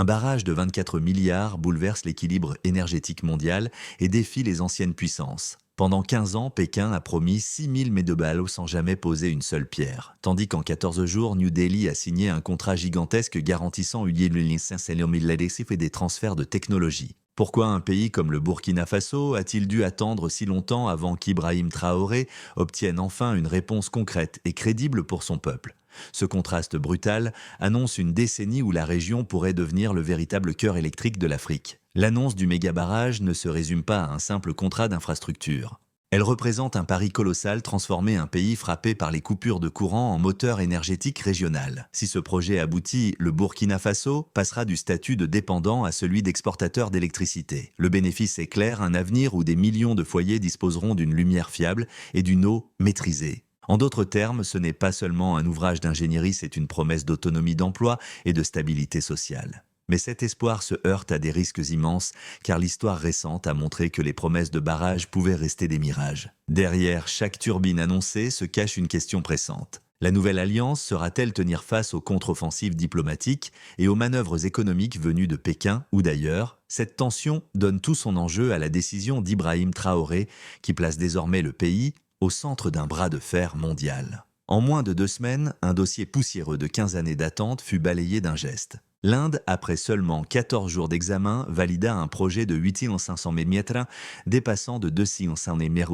Un barrage de 24 milliards bouleverse l'équilibre énergétique mondial et défie les anciennes puissances. Pendant 15 ans, Pékin a promis 6000 mégaballes sans jamais poser une seule pierre. Tandis qu'en 14 jours, New Delhi a signé un contrat gigantesque garantissant et des transferts de technologie. Pourquoi un pays comme le Burkina Faso a-t-il dû attendre si longtemps avant qu'Ibrahim Traoré obtienne enfin une réponse concrète et crédible pour son peuple? Ce contraste brutal annonce une décennie où la région pourrait devenir le véritable cœur électrique de l'Afrique. L'annonce du méga-barrage ne se résume pas à un simple contrat d'infrastructure. Elle représente un pari colossal, transformer un pays frappé par les coupures de courant en moteur énergétique régional. Si ce projet aboutit, le Burkina Faso passera du statut de dépendant à celui d'exportateur d'électricité. Le bénéfice est clair, un avenir où des millions de foyers disposeront d'une lumière fiable et d'une eau maîtrisée. En d'autres termes, ce n'est pas seulement un ouvrage d'ingénierie, c'est une promesse d'autonomie d'emploi et de stabilité sociale. Mais cet espoir se heurte à des risques immenses, car l'histoire récente a montré que les promesses de barrages pouvaient rester des mirages. Derrière chaque turbine annoncée se cache une question pressante. La nouvelle alliance saura-t-elle tenir face aux contre-offensives diplomatiques et aux manœuvres économiques venues de Pékin ou d'ailleurs? Cette tension donne tout son enjeu à la décision d'Ibrahim Traoré, qui place désormais le pays au centre d'un bras de fer mondial. En moins de 2 semaines, un dossier poussiéreux de 15 années d'attente fut balayé d'un geste. L'Inde, après seulement 14 jours d'examen, valida un projet de 8500 mm, dépassant de 200 mm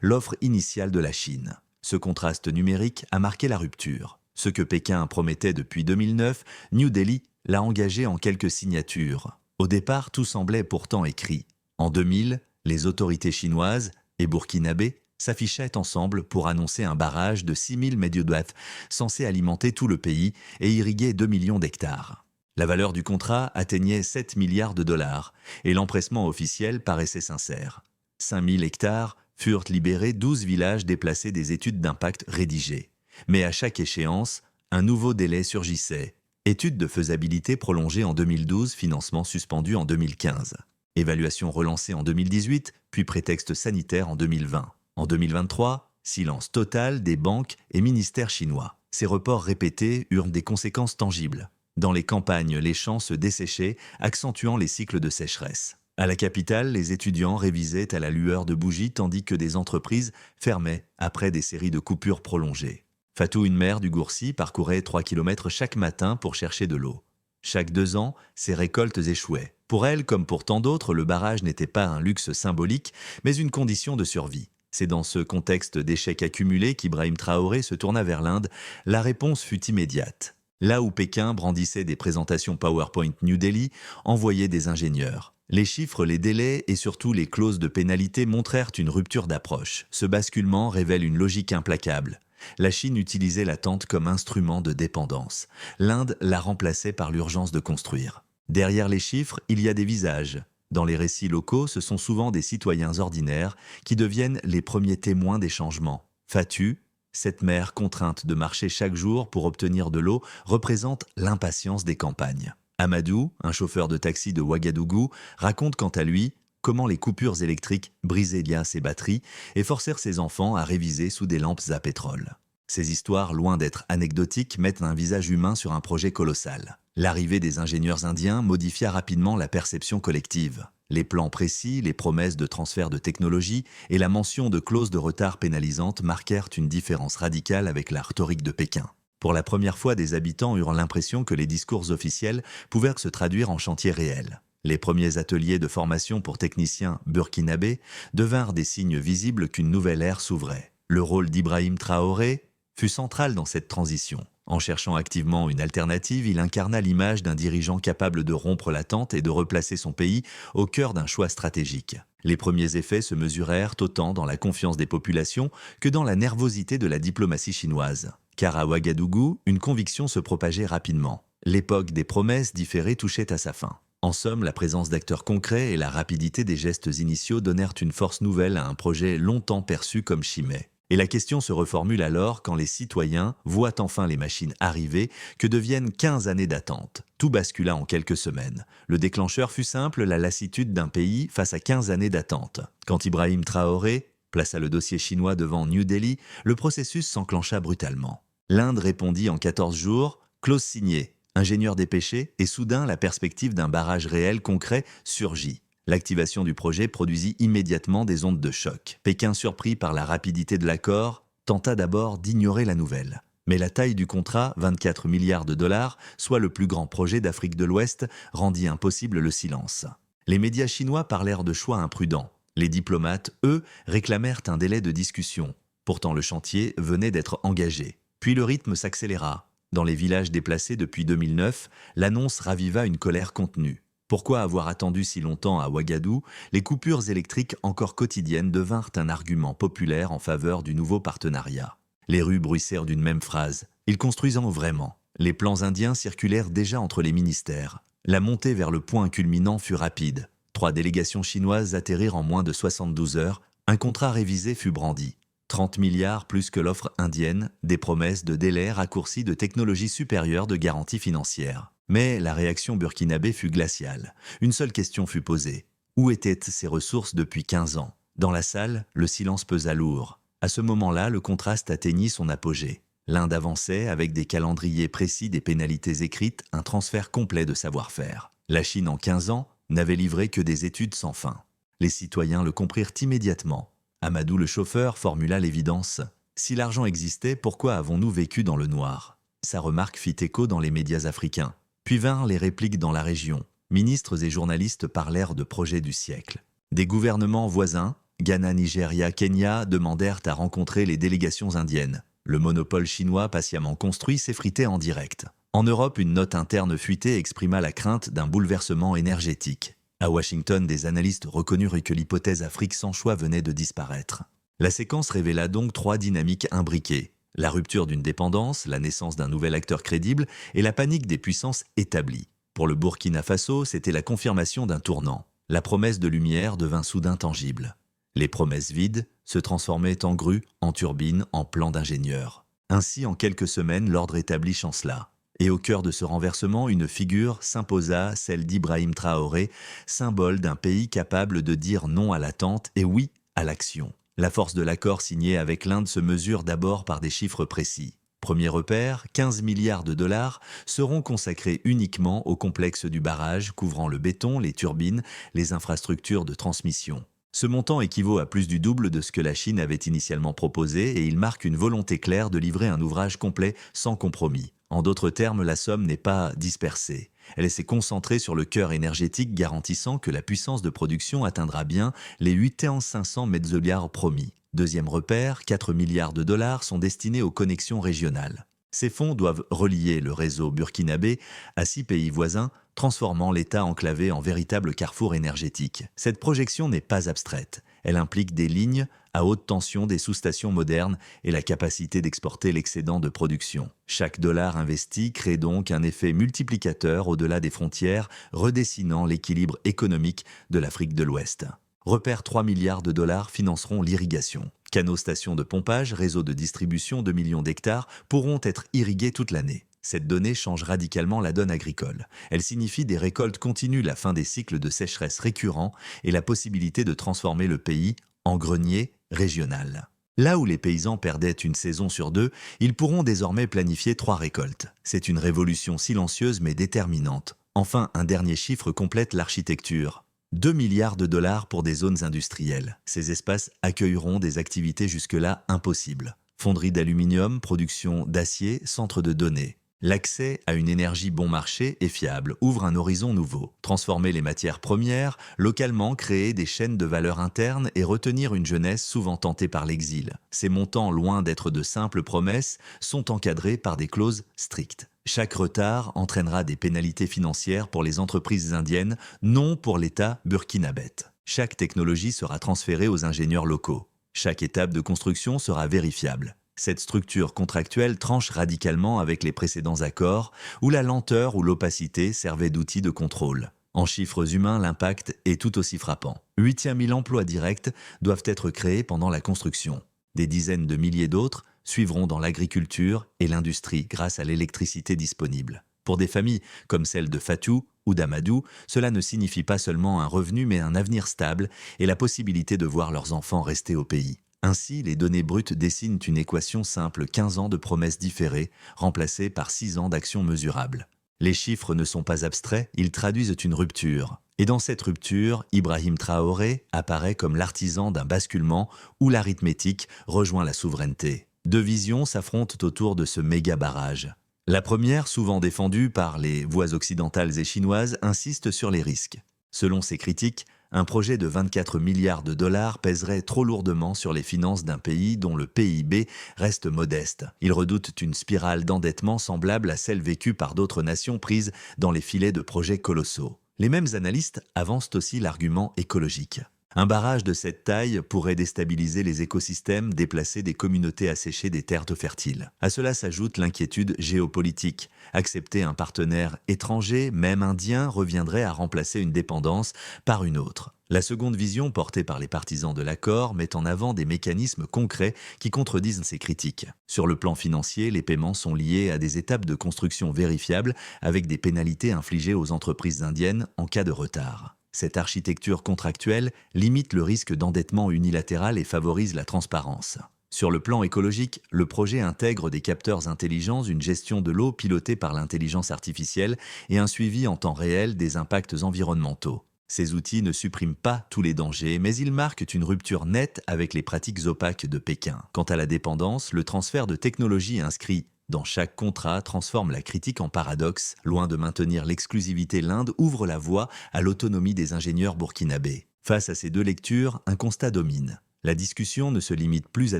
l'offre initiale de la Chine. Ce contraste numérique a marqué la rupture. Ce que Pékin promettait depuis 2009, New Delhi l'a engagé en quelques signatures. Au départ, tout semblait pourtant écrit. En 2000, les autorités chinoises et burkinabées s'affichaient ensemble pour annoncer un barrage de 6000 mégabatts censé alimenter tout le pays et irriguer 2 millions d'hectares. La valeur du contrat atteignait 7 milliards de dollars et l'empressement officiel paraissait sincère. 5000 hectares furent libérés, 12 villages déplacés, des études d'impact rédigées. Mais à chaque échéance, un nouveau délai surgissait. Étude de faisabilité prolongée en 2012, financement suspendu en 2015. Évaluation relancée en 2018, puis prétexte sanitaire en 2020. En 2023, silence total des banques et ministères chinois. Ces reports répétés eurent des conséquences tangibles. Dans les campagnes, les champs se desséchaient, accentuant les cycles de sécheresse. À la capitale, les étudiants révisaient à la lueur de bougies tandis que des entreprises fermaient après des séries de coupures prolongées. Fatou, une mère du Gourcy, parcourait 3 kilomètres chaque matin pour chercher de l'eau. Chaque 2 ans, ses récoltes échouaient. Pour elle, comme pour tant d'autres, le barrage n'était pas un luxe symbolique, mais une condition de survie. C'est dans ce contexte d'échecs accumulés qu'Ibrahim Traoré se tourna vers l'Inde. La réponse fut immédiate. Là où Pékin brandissait des présentations PowerPoint, New Delhi envoyait des ingénieurs. Les chiffres, les délais et surtout les clauses de pénalité montrèrent une rupture d'approche. Ce basculement révèle une logique implacable. La Chine utilisait l'attente comme instrument de dépendance. L'Inde la remplaçait par l'urgence de construire. Derrière les chiffres, il y a des visages. Dans les récits locaux, ce sont souvent des citoyens ordinaires qui deviennent les premiers témoins des changements. Fatou, cette mère contrainte de marcher chaque jour pour obtenir de l'eau, représente l'impatience des campagnes. Amadou, un chauffeur de taxi de Ouagadougou, raconte quant à lui comment les coupures électriques brisaient ses batteries et forcèrent ses enfants à réviser sous des lampes à pétrole. Ces histoires, loin d'être anecdotiques, mettent un visage humain sur un projet colossal. L'arrivée des ingénieurs indiens modifia rapidement la perception collective. Les plans précis, les promesses de transfert de technologie et la mention de clauses de retard pénalisantes marquèrent une différence radicale avec la rhétorique de Pékin. Pour la première fois, des habitants eurent l'impression que les discours officiels pouvaient se traduire en chantiers réels. Les premiers ateliers de formation pour techniciens burkinabés devinrent des signes visibles qu'une nouvelle ère s'ouvrait. Le rôle d'Ibrahim Traoré fut central dans cette transition. En cherchant activement une alternative, il incarna l'image d'un dirigeant capable de rompre l'attente et de replacer son pays au cœur d'un choix stratégique. Les premiers effets se mesurèrent autant dans la confiance des populations que dans la nervosité de la diplomatie chinoise. Car à Ouagadougou, une conviction se propageait rapidement. L'époque des promesses différées touchait à sa fin. En somme, la présence d'acteurs concrets et la rapidité des gestes initiaux donnèrent une force nouvelle à un projet longtemps perçu comme chimère. Et la question se reformule alors quand les citoyens voient enfin les machines arriver, que deviennent 15 années d'attente. Tout bascula en quelques semaines. Le déclencheur fut simple, la lassitude d'un pays face à 15 années d'attente. Quand Ibrahim Traoré plaça le dossier chinois devant New Delhi, le processus s'enclencha brutalement. L'Inde répondit en 14 jours, clause signée. ingénieur dépêché, et soudain la perspective d'un barrage réel concret surgit. L'activation du projet produisit immédiatement des ondes de choc. Pékin, surpris par la rapidité de l'accord, tenta d'abord d'ignorer la nouvelle. Mais la taille du contrat, 24 milliards de dollars, soit le plus grand projet d'Afrique de l'Ouest, rendit impossible le silence. Les médias chinois parlèrent de choix imprudents. Les diplomates, eux, réclamèrent un délai de discussion. Pourtant le chantier venait d'être engagé. Puis le rythme s'accéléra. Dans les villages déplacés depuis 2009, l'annonce raviva une colère contenue. Pourquoi avoir attendu si longtemps à Ouagadougou? Les coupures électriques encore quotidiennes devinrent un argument populaire en faveur du nouveau partenariat. Les rues bruissèrent d'une même phrase. Ils construisant vraiment. Les plans indiens circulèrent déjà entre les ministères. La montée vers le point culminant fut rapide. 3 délégations chinoises atterrirent en moins de 72 heures. Un contrat révisé fut brandi. 30 milliards plus que l'offre indienne, des promesses de délais raccourcis, de technologies supérieures, de garanties financières. Mais la réaction burkinabé fut glaciale. Une seule question fut posée. Où étaient ces ressources depuis 15 ans? Dans la salle, le silence pesa lourd. À ce moment-là, le contraste atteignit son apogée. L'Inde avançait avec des calendriers précis, des pénalités écrites, un transfert complet de savoir-faire. La Chine, en 15 ans, n'avait livré que des études sans fin. Les citoyens le comprirent immédiatement. Amadou le chauffeur formula l'évidence. Si l'argent existait, pourquoi avons-nous vécu dans le noir? Sa remarque fit écho dans les médias africains. Puis vinrent les répliques dans la région. Ministres et journalistes parlèrent de projets du siècle. Des gouvernements voisins, Ghana, Nigeria, Kenya, demandèrent à rencontrer les délégations indiennes. Le monopole chinois patiemment construit s'effritait en direct. En Europe, une note interne fuitée exprima la crainte d'un bouleversement énergétique. À Washington, des analystes reconnurent que l'hypothèse Afrique sans choix venait de disparaître. La séquence révéla donc 3 dynamiques imbriquées. La rupture d'une dépendance, la naissance d'un nouvel acteur crédible et la panique des puissances établies. Pour le Burkina Faso, c'était la confirmation d'un tournant. La promesse de lumière devint soudain tangible. Les promesses vides se transformaient en grues, en turbines, en plans d'ingénieurs. Ainsi, en quelques semaines, l'ordre établi chancela. Et au cœur de ce renversement, une figure s'imposa, celle d'Ibrahim Traoré, symbole d'un pays capable de dire non à l'attente et oui à l'action. La force de l'accord signé avec l'Inde se mesure d'abord par des chiffres précis. Premier repère, 15 milliards de dollars seront consacrés uniquement au complexe du barrage, couvrant le béton, les turbines, les infrastructures de transmission. Ce montant équivaut à plus du double de ce que la Chine avait initialement proposé et il marque une volonté claire de livrer un ouvrage complet sans compromis. En d'autres termes, la somme n'est pas dispersée. Elle s'est concentrée sur le cœur énergétique garantissant que la puissance de production atteindra bien les 8500 mégawatts promis. Deuxième repère, 4 milliards de dollars sont destinés aux connexions régionales. Ces fonds doivent relier le réseau burkinabé à 6 pays voisins, transformant l'État enclavé en véritable carrefour énergétique. Cette projection n'est pas abstraite. Elle implique des lignes à haute tension, des sous-stations modernes et la capacité d'exporter l'excédent de production. Chaque dollar investi crée donc un effet multiplicateur au-delà des frontières, redessinant l'équilibre économique de l'Afrique de l'Ouest. Repère 3 milliards de dollars financeront l'irrigation. Canaux, stations de pompage, réseaux de distribution de millions d'hectares pourront être irrigués toute l'année. Cette donnée change radicalement la donne agricole. Elle signifie des récoltes continues, la fin des cycles de sécheresse récurrents et la possibilité de transformer le pays en grenier régional. Là où les paysans perdaient une saison sur 2, ils pourront désormais planifier 3 récoltes. C'est une révolution silencieuse mais déterminante. Enfin, un dernier chiffre complète l'architecture. 2 milliards de dollars pour des zones industrielles. Ces espaces accueilleront des activités jusque-là impossibles. Fonderie d'aluminium, production d'acier, centre de données. L'accès à une énergie bon marché et fiable ouvre un horizon nouveau. Transformer les matières premières, localement créer des chaînes de valeur internes et retenir une jeunesse souvent tentée par l'exil. Ces montants, loin d'être de simples promesses, sont encadrés par des clauses strictes. Chaque retard entraînera des pénalités financières pour les entreprises indiennes, non pour l'État burkinabé. Chaque technologie sera transférée aux ingénieurs locaux. Chaque étape de construction sera vérifiable. Cette structure contractuelle tranche radicalement avec les précédents accords où la lenteur ou l'opacité servaient d'outil de contrôle. En chiffres humains, l'impact est tout aussi frappant. 8 000 emplois directs doivent être créés pendant la construction. Des dizaines de milliers d'autres suivront dans l'agriculture et l'industrie grâce à l'électricité disponible. Pour des familles comme celle de Fatou ou d'Amadou, cela ne signifie pas seulement un revenu mais un avenir stable et la possibilité de voir leurs enfants rester au pays. Ainsi, les données brutes dessinent une équation simple, 15 ans de promesses différées, remplacées par 6 ans d'actions mesurables. Les chiffres ne sont pas abstraits, ils traduisent une rupture. Et dans cette rupture, Ibrahim Traoré apparaît comme l'artisan d'un basculement où l'arithmétique rejoint la souveraineté. Deux visions s'affrontent autour de ce méga barrage. La première, souvent défendue par les voix occidentales et chinoises, insiste sur les risques. Selon ses critiques, un projet de 24 milliards de dollars pèserait trop lourdement sur les finances d'un pays dont le PIB reste modeste. Ils redoutent une spirale d'endettement semblable à celle vécue par d'autres nations prises dans les filets de projets colossaux. Les mêmes analystes avancent aussi l'argument écologique. Un barrage de cette taille pourrait déstabiliser les écosystèmes, déplacer des communautés asséchées des terres fertiles. À cela s'ajoute l'inquiétude géopolitique. Accepter un partenaire étranger, même indien, reviendrait à remplacer une dépendance par une autre. La seconde vision, portée par les partisans de l'accord, met en avant des mécanismes concrets qui contredisent ces critiques. Sur le plan financier, les paiements sont liés à des étapes de construction vérifiables avec des pénalités infligées aux entreprises indiennes en cas de retard. Cette architecture contractuelle limite le risque d'endettement unilatéral et favorise la transparence. Sur le plan écologique, le projet intègre des capteurs intelligents, une gestion de l'eau pilotée par l'intelligence artificielle et un suivi en temps réel des impacts environnementaux. Ces outils ne suppriment pas tous les dangers, mais ils marquent une rupture nette avec les pratiques opaques de Pékin. Quant à la dépendance, le transfert de technologies inscrit dans chaque contrat transforme la critique en paradoxe. Loin de maintenir l'exclusivité, l'Inde ouvre la voie à l'autonomie des ingénieurs burkinabés. Face à ces deux lectures, un constat domine. La discussion ne se limite plus à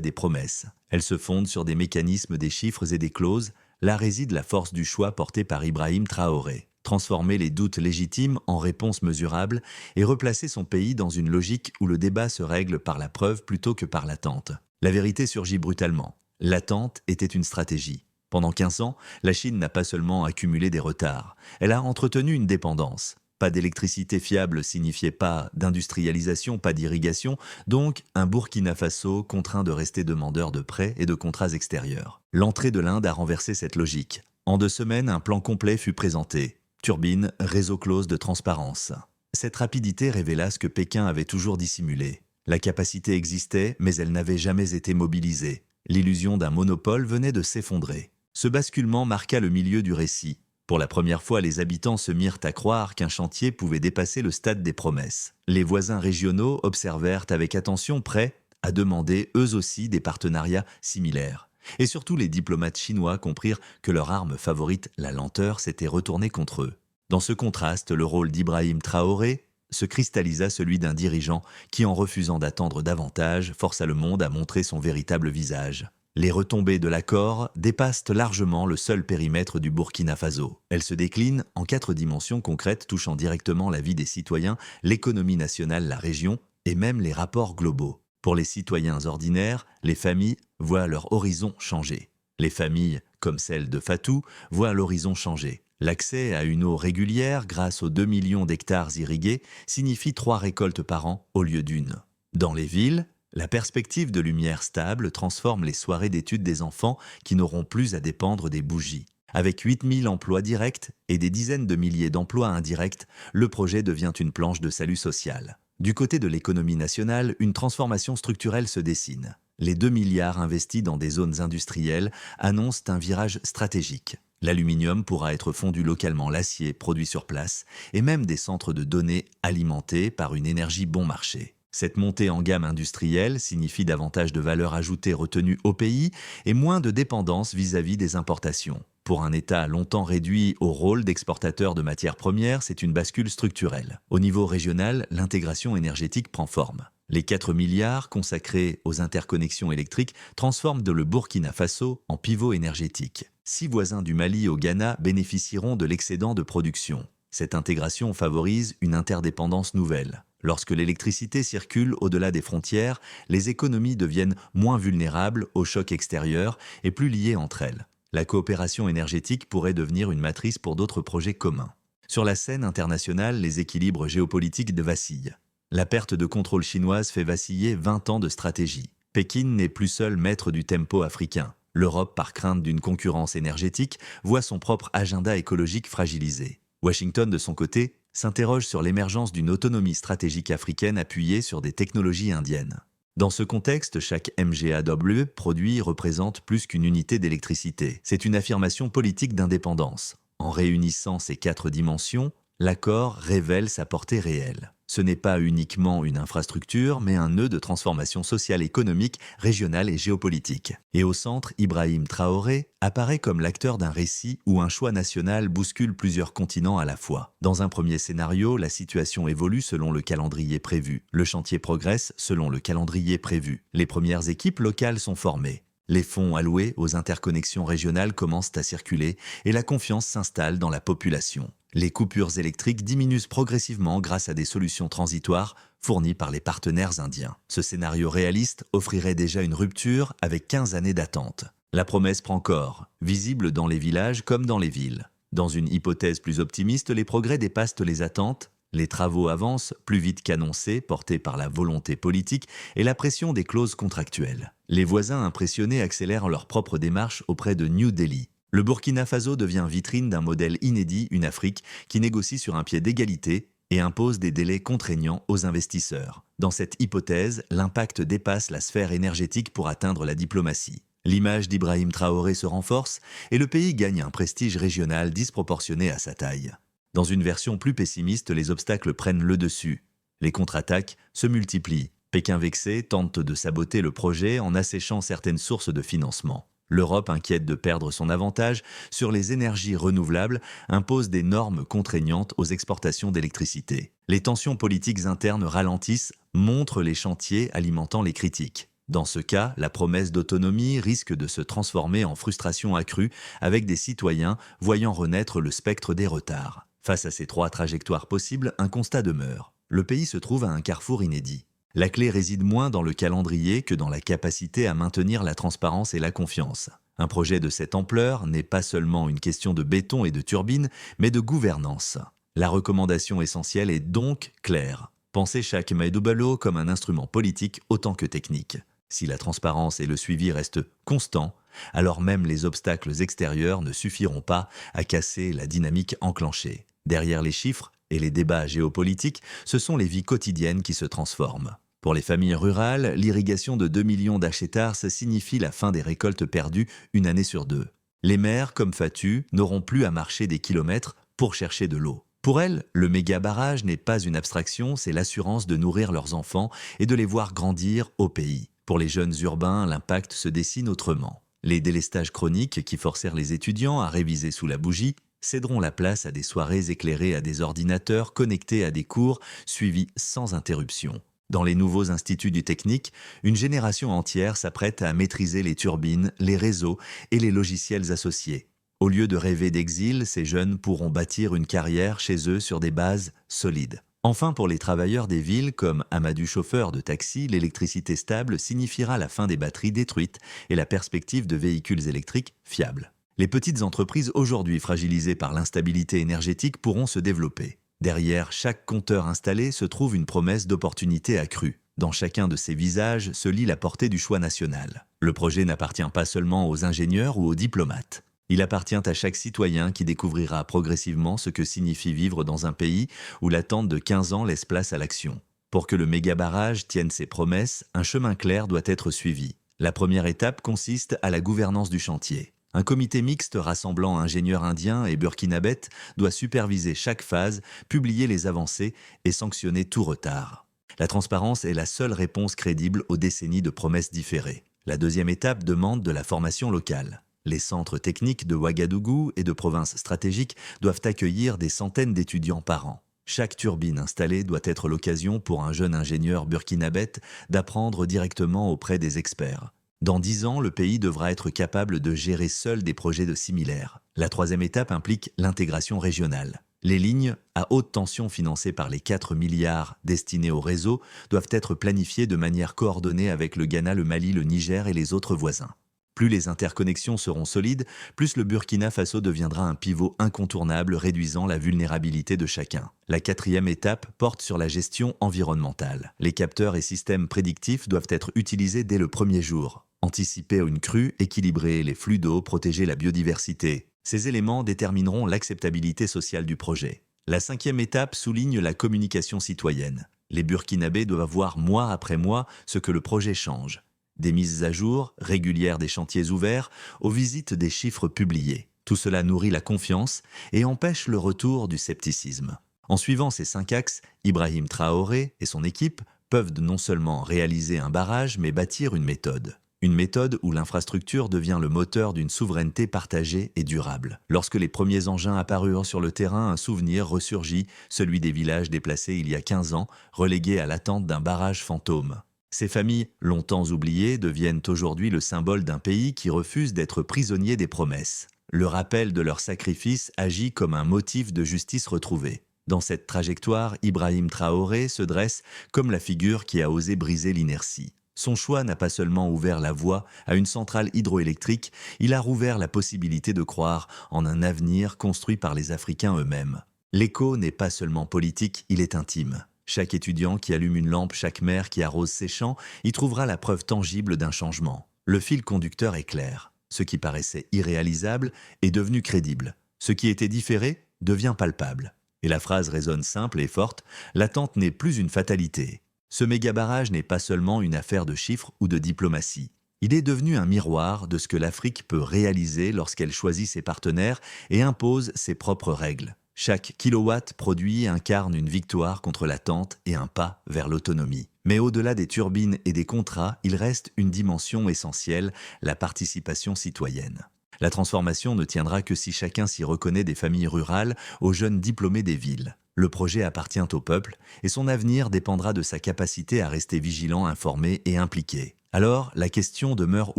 des promesses. Elle se fonde sur des mécanismes, des chiffres et des clauses. Là réside la force du choix porté par Ibrahim Traoré. Transformer les doutes légitimes en réponses mesurables et replacer son pays dans une logique où le débat se règle par la preuve plutôt que par l'attente. La vérité surgit brutalement. L'attente était une stratégie. Pendant 15 ans, la Chine n'a pas seulement accumulé des retards, elle a entretenu une dépendance. Pas d'électricité fiable signifiait pas d'industrialisation, pas d'irrigation, donc un Burkina Faso contraint de rester demandeur de prêts et de contrats extérieurs. L'entrée de l'Inde a renversé cette logique. En 2 semaines, un plan complet fut présenté. Turbine, réseau close de transparence. Cette rapidité révéla ce que Pékin avait toujours dissimulé. La capacité existait, mais elle n'avait jamais été mobilisée. L'illusion d'un monopole venait de s'effondrer. Ce basculement marqua le milieu du récit. Pour la première fois, les habitants se mirent à croire qu'un chantier pouvait dépasser le stade des promesses. Les voisins régionaux observèrent avec attention, prêts à demander eux aussi des partenariats similaires. Et surtout, les diplomates chinois comprirent que leur arme favorite, la lenteur, s'était retournée contre eux. Dans ce contraste, le rôle d'Ibrahim Traoré se cristallisa celui d'un dirigeant qui, en refusant d'attendre davantage, força le monde à montrer son véritable visage. Les retombées de l'accord dépassent largement le seul périmètre du Burkina Faso. Elles se déclinent en 4 dimensions concrètes touchant directement la vie des citoyens, l'économie nationale, la région et même les rapports globaux. Pour les citoyens ordinaires, les familles voient leur horizon changer. Les familles, comme celle de Fatou, voient l'horizon changer. L'accès à une eau régulière grâce aux 2 millions d'hectares irrigués signifie 3 récoltes par an au lieu d'une. Dans les villes, la perspective de lumière stable transforme les soirées d'études des enfants qui n'auront plus à dépendre des bougies. Avec 8000 emplois directs et des dizaines de milliers d'emplois indirects, le projet devient une planche de salut social. Du côté de l'économie nationale, une transformation structurelle se dessine. Les 2 milliards investis dans des zones industrielles annoncent un virage stratégique. L'aluminium pourra être fondu localement, l'acier produit sur place, et même des centres de données alimentés par une énergie bon marché. Cette montée en gamme industrielle signifie davantage de valeur ajoutée retenue au pays et moins de dépendance vis-à-vis des importations. Pour un État longtemps réduit au rôle d'exportateur de matières premières, c'est une bascule structurelle. Au niveau régional, l'intégration énergétique prend forme. Les 4 milliards consacrés aux interconnexions électriques transforment le Burkina Faso en pivot énergétique. 6 voisins du Mali au Ghana bénéficieront de l'excédent de production. Cette intégration favorise une interdépendance nouvelle. Lorsque l'électricité circule au-delà des frontières, les économies deviennent moins vulnérables aux chocs extérieurs et plus liées entre elles. La coopération énergétique pourrait devenir une matrice pour d'autres projets communs. Sur la scène internationale, les équilibres géopolitiques vacillent. La perte de contrôle chinoise fait vaciller 20 ans de stratégie. Pékin n'est plus seul maître du tempo africain. L'Europe, par crainte d'une concurrence énergétique, voit son propre agenda écologique fragilisé. Washington, de son côté, s'interroge sur l'émergence d'une autonomie stratégique africaine appuyée sur des technologies indiennes. Dans ce contexte, chaque MGAW produit représente plus qu'une unité d'électricité. C'est une affirmation politique d'indépendance. En réunissant ces 4 dimensions, l'accord révèle sa portée réelle. Ce n'est pas uniquement une infrastructure, mais un nœud de transformation sociale, économique, régionale et géopolitique. Et au centre, Ibrahim Traoré apparaît comme l'acteur d'un récit où un choix national bouscule plusieurs continents à la fois. Dans un premier scénario, la situation évolue selon le calendrier prévu. Le chantier progresse selon le calendrier prévu. Les premières équipes locales sont formées. Les fonds alloués aux interconnexions régionales commencent à circuler et la confiance s'installe dans la population. Les coupures électriques diminuent progressivement grâce à des solutions transitoires fournies par les partenaires indiens. Ce scénario réaliste offrirait déjà une rupture avec 15 années d'attente. La promesse prend corps, visible dans les villages comme dans les villes. Dans une hypothèse plus optimiste, les progrès dépassent les attentes. Les travaux avancent plus vite qu'annoncé, portés par la volonté politique et la pression des clauses contractuelles. Les voisins impressionnés accélèrent leur propre démarche auprès de New Delhi. Le Burkina Faso devient vitrine d'un modèle inédit, une Afrique qui négocie sur un pied d'égalité et impose des délais contraignants aux investisseurs. Dans cette hypothèse, l'impact dépasse la sphère énergétique pour atteindre la diplomatie. L'image d'Ibrahim Traoré se renforce et le pays gagne un prestige régional disproportionné à sa taille. Dans une version plus pessimiste, les obstacles prennent le dessus. Les contre-attaques se multiplient. Pékin vexé tente de saboter le projet en asséchant certaines sources de financement. L'Europe, inquiète de perdre son avantage sur les énergies renouvelables, impose des normes contraignantes aux exportations d'électricité. Les tensions politiques internes ralentissent, montrent les chantiers alimentant les critiques. Dans ce cas, la promesse d'autonomie risque de se transformer en frustration accrue avec des citoyens voyant renaître le spectre des retards. Face à ces 3 trajectoires possibles, un constat demeure. Le pays se trouve à un carrefour inédit. La clé réside moins dans le calendrier que dans la capacité à maintenir la transparence et la confiance. Un projet de cette ampleur n'est pas seulement une question de béton et de turbines, mais de gouvernance. La recommandation essentielle est donc claire. Pensez chaque Maidubalo comme un instrument politique autant que technique. Si la transparence et le suivi restent constants, alors même les obstacles extérieurs ne suffiront pas à casser la dynamique enclenchée. Derrière les chiffres et les débats géopolitiques, ce sont les vies quotidiennes qui se transforment. Pour les familles rurales, l'irrigation de 2 millions d'hectares signifie la fin des récoltes perdues une année sur 2. Les mères, comme Fatou, n'auront plus à marcher des kilomètres pour chercher de l'eau. Pour elles, le méga-barrage n'est pas une abstraction, c'est l'assurance de nourrir leurs enfants et de les voir grandir au pays. Pour les jeunes urbains, l'impact se dessine autrement. Les délestages chroniques qui forcèrent les étudiants à réviser sous la bougie céderont la place à des soirées éclairées à des ordinateurs connectés à des cours suivis sans interruption. Dans les nouveaux instituts du technique, une génération entière s'apprête à maîtriser les turbines, les réseaux et les logiciels associés. Au lieu de rêver d'exil, ces jeunes pourront bâtir une carrière chez eux sur des bases solides. Enfin, pour les travailleurs des villes comme Amadou chauffeur de taxi, l'électricité stable signifiera la fin des batteries détruites et la perspective de véhicules électriques fiables. Les petites entreprises aujourd'hui fragilisées par l'instabilité énergétique pourront se développer. Derrière chaque compteur installé se trouve une promesse d'opportunité accrue. Dans chacun de ces visages se lit la portée du choix national. Le projet n'appartient pas seulement aux ingénieurs ou aux diplomates. Il appartient à chaque citoyen qui découvrira progressivement ce que signifie vivre dans un pays où l'attente de 15 ans laisse place à l'action. Pour que le méga-barrage tienne ses promesses, un chemin clair doit être suivi. La première étape consiste à la gouvernance du chantier. Un comité mixte rassemblant ingénieurs indiens et burkinabés doit superviser chaque phase, publier les avancées et sanctionner tout retard. La transparence est la seule réponse crédible aux décennies de promesses différées. La deuxième étape demande de la formation locale. Les centres techniques de Ouagadougou et de provinces stratégiques doivent accueillir des centaines d'étudiants par an. Chaque turbine installée doit être l'occasion pour un jeune ingénieur burkinabé d'apprendre directement auprès des experts. Dans 10 ans, le pays devra être capable de gérer seul des projets de similaires. La troisième étape implique l'intégration régionale. Les lignes à haute tension financées par les 4 milliards destinés au réseau doivent être planifiées de manière coordonnée avec le Ghana, le Mali, le Niger et les autres voisins. Plus les interconnexions seront solides, plus le Burkina Faso deviendra un pivot incontournable réduisant la vulnérabilité de chacun. La quatrième étape porte sur la gestion environnementale. Les capteurs et systèmes prédictifs doivent être utilisés dès le premier jour. Anticiper une crue, équilibrer les flux d'eau, protéger la biodiversité. Ces éléments détermineront l'acceptabilité sociale du projet. La cinquième étape souligne la communication citoyenne. Les Burkinabés doivent voir mois après mois ce que le projet change. Des mises à jour régulières des chantiers ouverts aux visites des chiffres publiés. Tout cela nourrit la confiance et empêche le retour du scepticisme. En suivant ces 5 axes, Ibrahim Traoré et son équipe peuvent non seulement réaliser un barrage, mais bâtir une méthode. Une méthode où l'infrastructure devient le moteur d'une souveraineté partagée et durable. Lorsque les premiers engins apparurent sur le terrain, un souvenir ressurgit, celui des villages déplacés il y a 15 ans, relégués à l'attente d'un barrage fantôme. Ces familles, longtemps oubliées, deviennent aujourd'hui le symbole d'un pays qui refuse d'être prisonnier des promesses. Le rappel de leur sacrifice agit comme un motif de justice retrouvée. Dans cette trajectoire, Ibrahim Traoré se dresse comme la figure qui a osé briser l'inertie. Son choix n'a pas seulement ouvert la voie à une centrale hydroélectrique, il a rouvert la possibilité de croire en un avenir construit par les Africains eux-mêmes. L'écho n'est pas seulement politique, il est intime. Chaque étudiant qui allume une lampe, chaque mère qui arrose ses champs, y trouvera la preuve tangible d'un changement. Le fil conducteur est clair. Ce qui paraissait irréalisable est devenu crédible. Ce qui était différé devient palpable. Et la phrase résonne simple et forte, l'attente n'est plus une fatalité. Ce méga-barrage n'est pas seulement une affaire de chiffres ou de diplomatie. Il est devenu un miroir de ce que l'Afrique peut réaliser lorsqu'elle choisit ses partenaires et impose ses propres règles. Chaque kilowatt produit incarne une victoire contre l'attente et un pas vers l'autonomie. Mais au-delà des turbines et des contrats, il reste une dimension essentielle, la participation citoyenne. La transformation ne tiendra que si chacun s'y reconnaît, des familles rurales aux jeunes diplômés des villes. Le projet appartient au peuple et son avenir dépendra de sa capacité à rester vigilant, informé et impliqué. Alors, la question demeure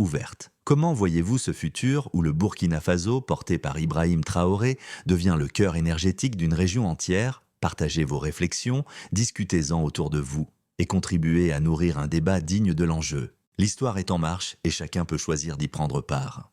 ouverte. Comment voyez-vous ce futur où le Burkina Faso, porté par Ibrahim Traoré, devient le cœur énergétique d'une région entière? Partagez vos réflexions, discutez-en autour de vous et contribuez à nourrir un débat digne de l'enjeu. L'histoire est en marche et chacun peut choisir d'y prendre part.